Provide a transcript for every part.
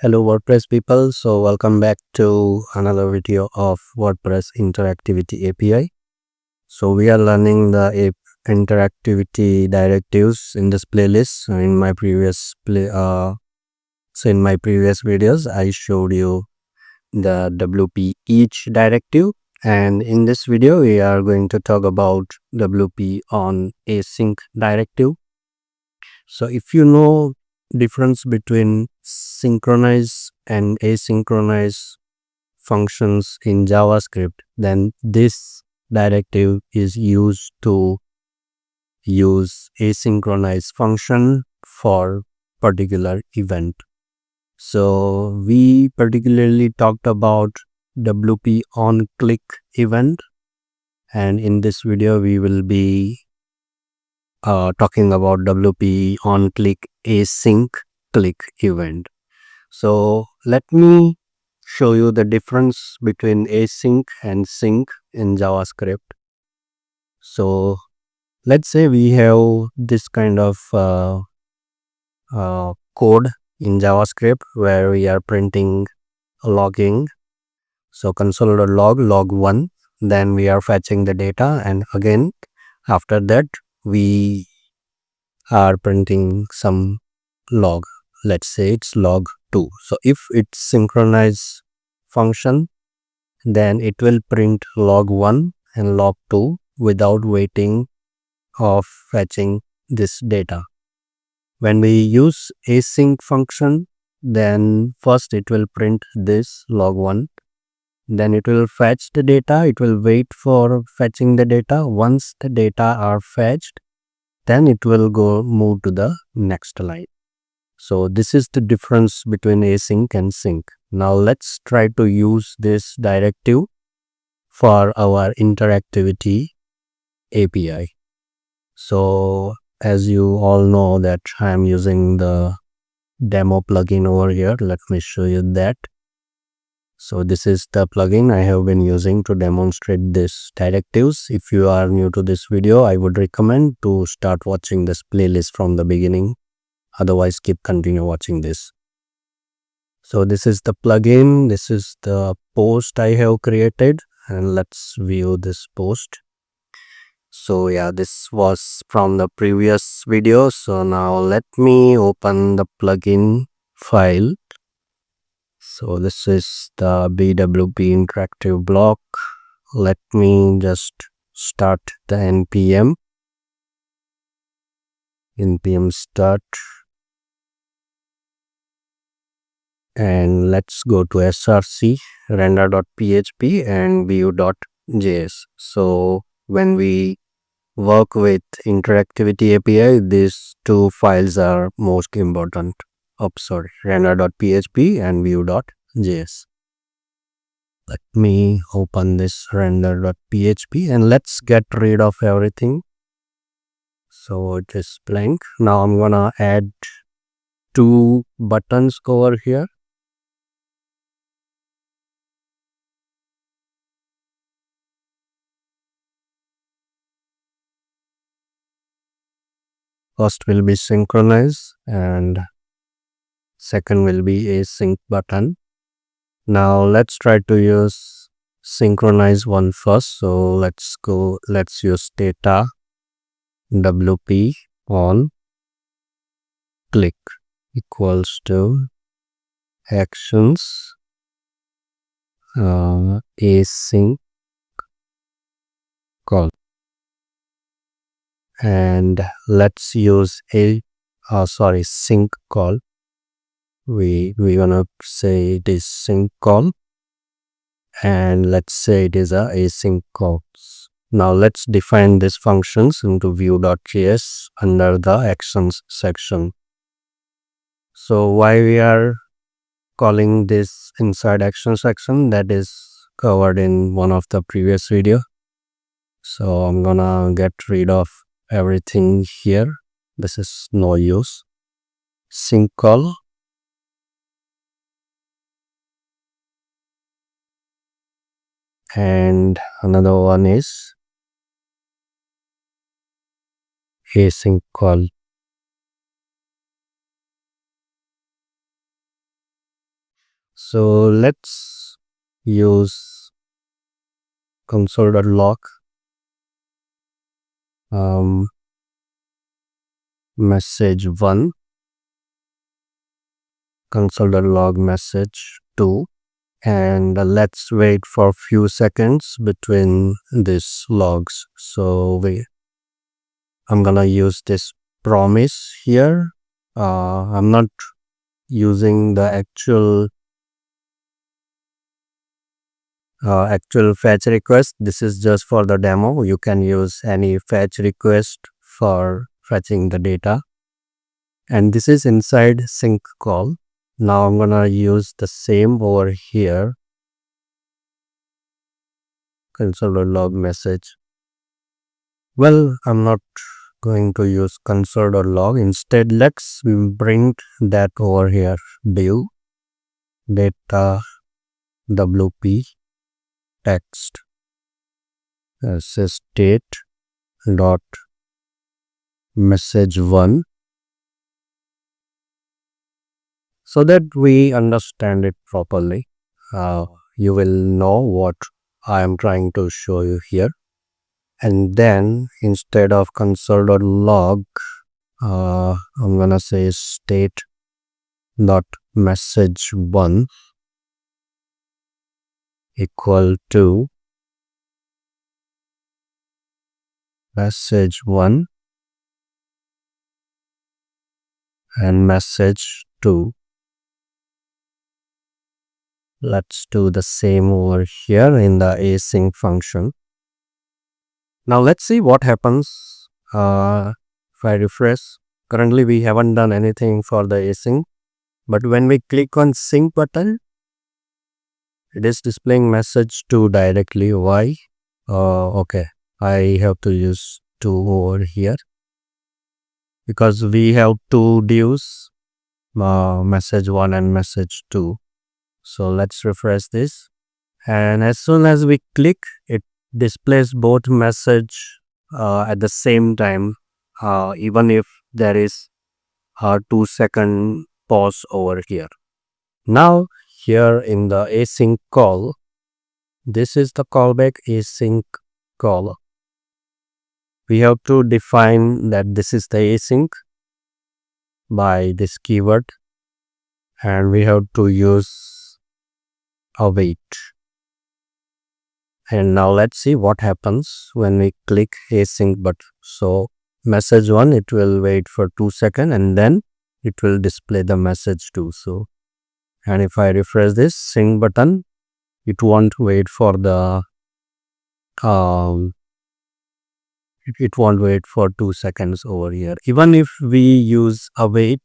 Hello WordPress people, so welcome back to another video of WordPress Interactivity API. So we are learning the interactivity directives in this playlist. In my previous videos I showed you the WP each directive, and in this video we are going to talk about WP on async directive. So if you know difference between synchronize and asynchronous functions in JavaScript, then this directive is used to use asynchronous function for particular event. So we particularly talked about WP on click event, and in this video we will be talking about WP on click async click event. So let me show you the difference between async and sync in JavaScript. So let's say we have this kind of code in JavaScript where we are printing logging. So console.log log1, then we are fetching the data, and again after that we are printing some log. Let's say it's log2. So if it's synchronize function, then it will print log1 and log2 without waiting of fetching this data. When we use async function, then first it will print this log1, then it will fetch the data, it will wait for fetching the data. Once the data are fetched, then it will move to the next line. So this is the difference between async and sync. Now let's try to use this directive for our interactivity API. So as you all know that I am using the demo plugin over here. Let me show you that. So this is the plugin I have been using to demonstrate this directives. If you are new to this video, I would recommend to start watching this playlist from the beginning. Otherwise continue watching this. So this is the plugin, this is the post I have created, and let's view this post. So yeah, this was from the previous video. So now let me open the plugin file. So this is the BWP interactive block. Let me just start the npm start, and let's go to src render.php and view.js. So when we work with interactivity API, these two files are most important. Render.php and view.js. Let me open this render.php and let's get rid of everything. So it is blank. Now I'm gonna add two buttons over here. First will be synchronize and second will be async button. Now let's try to use synchronize one first. So let's use data WP on click equals to actions async call, and let's use sync call. We wanna say it is sync call, and let's say it is a async calls. Now let's define these functions into view.js under the actions section. So why we are calling this inside action section, that is covered in one of the previous video. So I'm gonna get rid of everything here. This is no use. Sync call, and another one is async call. So let's use console.log message 1, console.log message 2, and let's wait for a few seconds between these logs. So I'm gonna use this promise here. I'm not using the actual fetch request. This is just for the demo. You can use any fetch request for fetching the data, and this is inside sync call. Now I'm gonna use the same over here, console.log message. Well, I'm not going to use console.log. Instead, let's bring that over here. View data wp text state dot message 1, so that we understand it properly. You will know what I am trying to show you here. And then instead of console.log, I'm gonna say state dot message 1 equal to message 1 and message 2. Let's do the same over here in the async function. Now let's see what happens if I refresh. Currently we haven't done anything for the async, but when we click on sync button, it is displaying message 2 directly. Why? Okay, I have to use 2 over here because we have two divs, message 1 and message 2. So let's refresh this, and as soon as we click, it displays both message at the same time, even if there is a 2-second pause over here. Now here in the async call, this is the callback async call. We have to define that this is the async by this keyword, and we have to use await. And now let's see what happens when we click async button. So message 1, it will wait for 2 seconds and then it will display the message 2. So, and if I refresh this sync button, it won't wait for the it won't wait for 2 seconds over here. Even if we use await,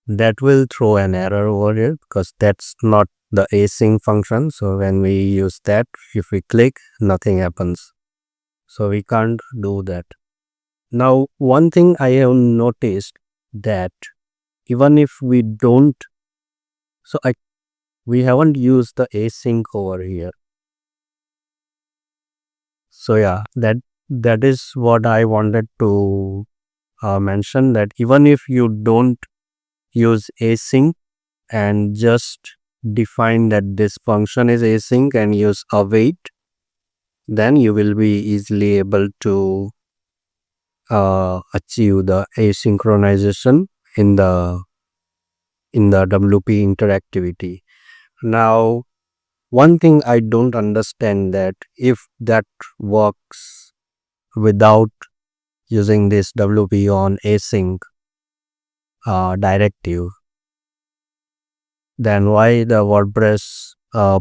that will throw an error over here because that's not the async function. So when we use that, if we click, nothing happens. So we can't do that. Now one thing I have noticed that even if we don't, we haven't used the async over here. So yeah, that is what I wanted to mention, that even if you don't use async and just define that this function is async and use await, then you will be easily able to achieve the asynchronization in the WP interactivity. Now one thing I don't understand, that if that works without using this WP on async directive, then why the WordPress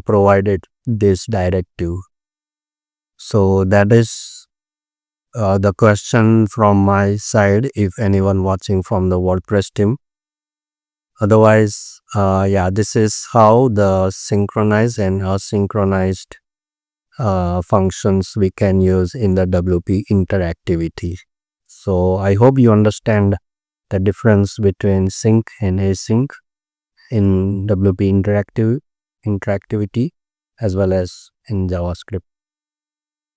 provided this directive? So that is the question from my side, if anyone watching from the WordPress team. Otherwise, yeah, this is how the synchronized and asynchronized functions we can use in the WP interactivity. So I hope you understand the difference between sync and async in WP interactivity as well as in JavaScript.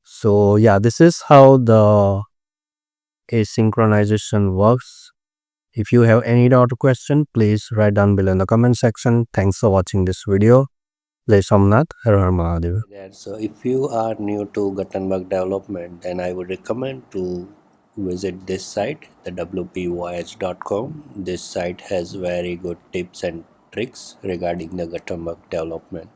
So yeah, this is how the asynchronization works. If you have any doubt or question, please write down below in the comment section. Thanks for watching this video. Jai Somnath, Har Har Mahadev. So if you are new to Gutenberg development, then I would recommend to visit this site, the wp-on-async.com. This site has very good tips and tricks regarding the Gutenberg development.